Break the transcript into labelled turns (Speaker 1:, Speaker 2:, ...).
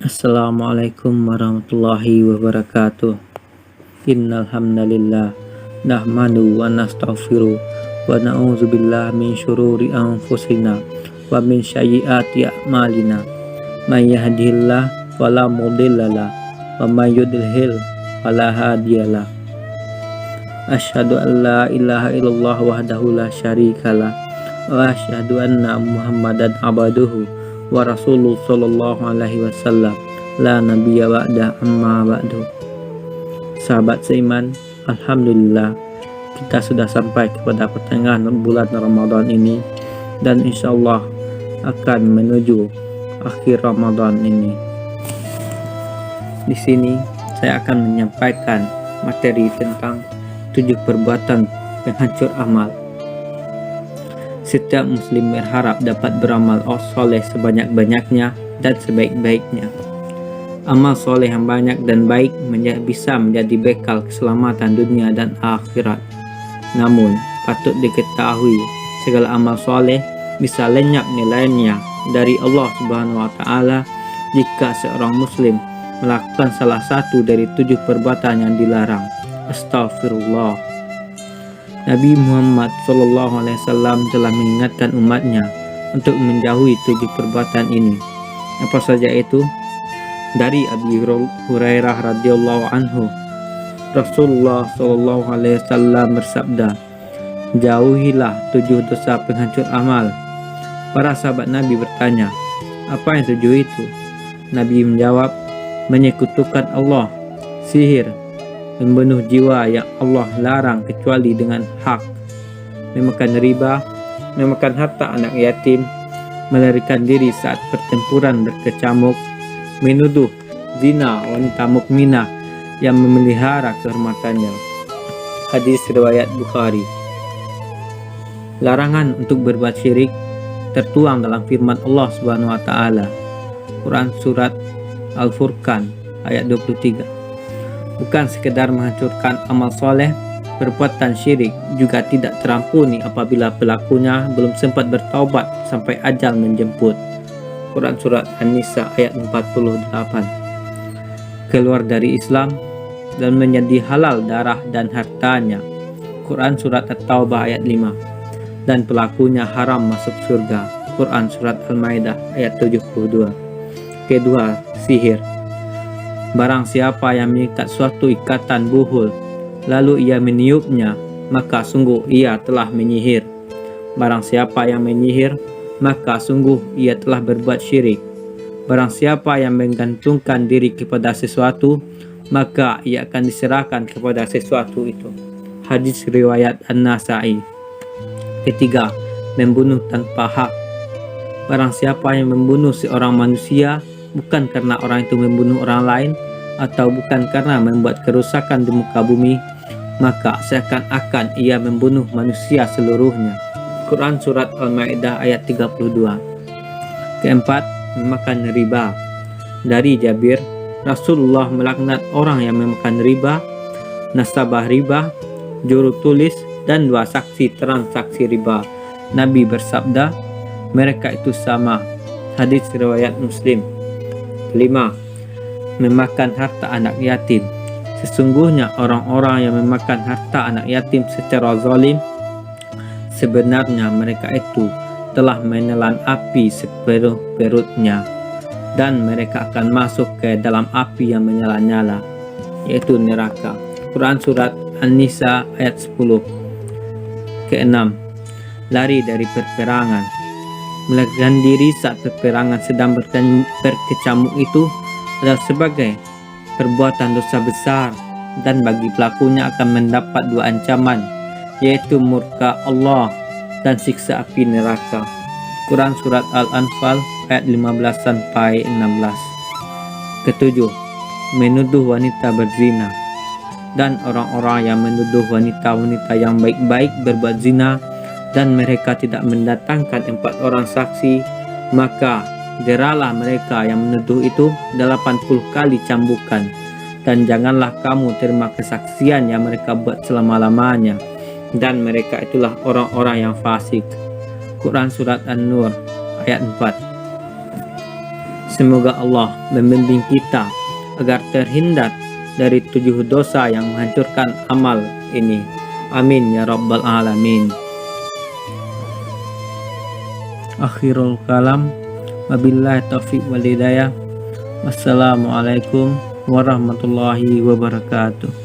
Speaker 1: Assalamualaikum warahmatullahi wabarakatuh. Innal hamdalillah nahmadu wa nastaghfiru wa na'udzubillahi min syururi anfusina wa min sayyiati a'malina. May yahdihillahu fala mudhillalah wa may yudlil fala hadiyalah. Asyhadu an la ilaha illallah wahdahu la syarikalah wa asyhadu anna Muhammadan abduhu wa rasuluh sallallahu alaihi wasallam la nabiyya ba'da amma ba'du. Sahabat seiman, alhamdulillah kita sudah sampai kepada pertengahan bulan Ramadan ini dan insyaallah akan menuju akhir Ramadan ini. Di sini saya akan menyampaikan materi tentang 7 perbuatan penghancur amal. Setiap muslim berharap dapat beramal soleh sebanyak-banyaknya dan sebaik-baiknya. Amal soleh yang banyak dan baik bisa menjadi bekal keselamatan dunia dan akhirat. Namun, patut diketahui segala amal soleh bisa lenyap nilainya dari Allah Subhanahu wa Ta'ala jika seorang muslim melakukan salah satu dari 7 perbuatan yang dilarang. Astaghfirullah. Nabi Muhammad SAW telah mengingatkan umatnya untuk menjauhi 7 perbuatan ini. Apa saja itu? Dari Abi Hurairah radhiyallahu anhu, Rasulullah SAW bersabda, jauhilah 7 dosa penghancur amal. Para sahabat Nabi bertanya, apa yang 7 itu? Nabi menjawab, menyekutukan Allah, sihir, membunuh jiwa yang Allah larang kecuali dengan hak, memakan riba, memakan harta anak yatim, melarikan diri saat pertempuran berkecamuk, menuduh zina wanita mukminah yang memelihara kehormatannya. Hadis riwayat Bukhari. Larangan untuk berbuat syirik tertuang dalam firman Allah Subhanahu wa Ta'ala, Quran surat Al-Furqan ayat 23. Bukan sekedar menghancurkan amal soleh, perbuatan syirik juga tidak terampuni apabila pelakunya belum sempat bertaubat sampai ajal menjemput. Quran surat An-Nisa ayat 48. Keluar dari Islam dan menjadi halal darah dan hartanya. Quran surat At-Taubah ayat 5. Dan pelakunya haram masuk surga. Quran surat Al-Maidah ayat 72. Kedua, sihir. Barang siapa yang mengikat suatu ikatan buhul, lalu ia meniupnya, maka sungguh ia telah menyihir. Barang siapa yang menyihir, maka sungguh ia telah berbuat syirik. Barang siapa yang menggantungkan diri kepada sesuatu, maka ia akan diserahkan kepada sesuatu itu. Hadis riwayat An-Nasa'i. Ketiga, membunuh tanpa hak. Barang siapa yang membunuh seorang manusia, bukan karena orang itu membunuh orang lain, atau bukan karena membuat kerusakan di muka bumi, maka seakan-akan ia membunuh manusia seluruhnya. Quran surat Al-Maidah ayat 32. Keempat, memakan riba. Dari Jabir, Rasulullah melaknat orang yang memakan riba, nasabah riba, juru tulis, dan 2 saksi transaksi riba. Nabi bersabda, mereka itu sama. Hadis riwayat Muslim. 5. Memakan harta anak yatim. Sesungguhnya orang-orang yang memakan harta anak yatim secara zalim, sebenarnya mereka itu telah menelan api sepenuh perutnya, dan mereka akan masuk ke dalam api yang menyala-nyala, yaitu neraka. Quran surat An-Nisa ayat 10. Keenam, lari dari perperangan. Melarikan diri saat peperangan sedang berkecamuk itu adalah sebagai perbuatan dosa besar, dan bagi pelakunya akan mendapat 2 ancaman, yaitu murka Allah dan siksa api neraka. Quran surat Al-Anfal ayat 15-16. Ketujuh, menuduh wanita berzina. Dan orang-orang yang menuduh wanita-wanita yang baik-baik berbuat zina dan mereka tidak mendatangkan 4 orang saksi, maka jeralah mereka yang menuduh itu 80 kali cambukan, dan janganlah kamu terima kesaksian yang mereka buat selama-lamanya, dan mereka itulah orang-orang yang fasik. Quran surat An-Nur ayat 4. Semoga Allah membimbing kita agar terhindar dari 7 dosa yang menghancurkan amal ini. Amin ya rabbal alamin. Akhirul kalam, wabillahi taufiq wal hidayah. Wassalamualaikum warahmatullahi wabarakatuh.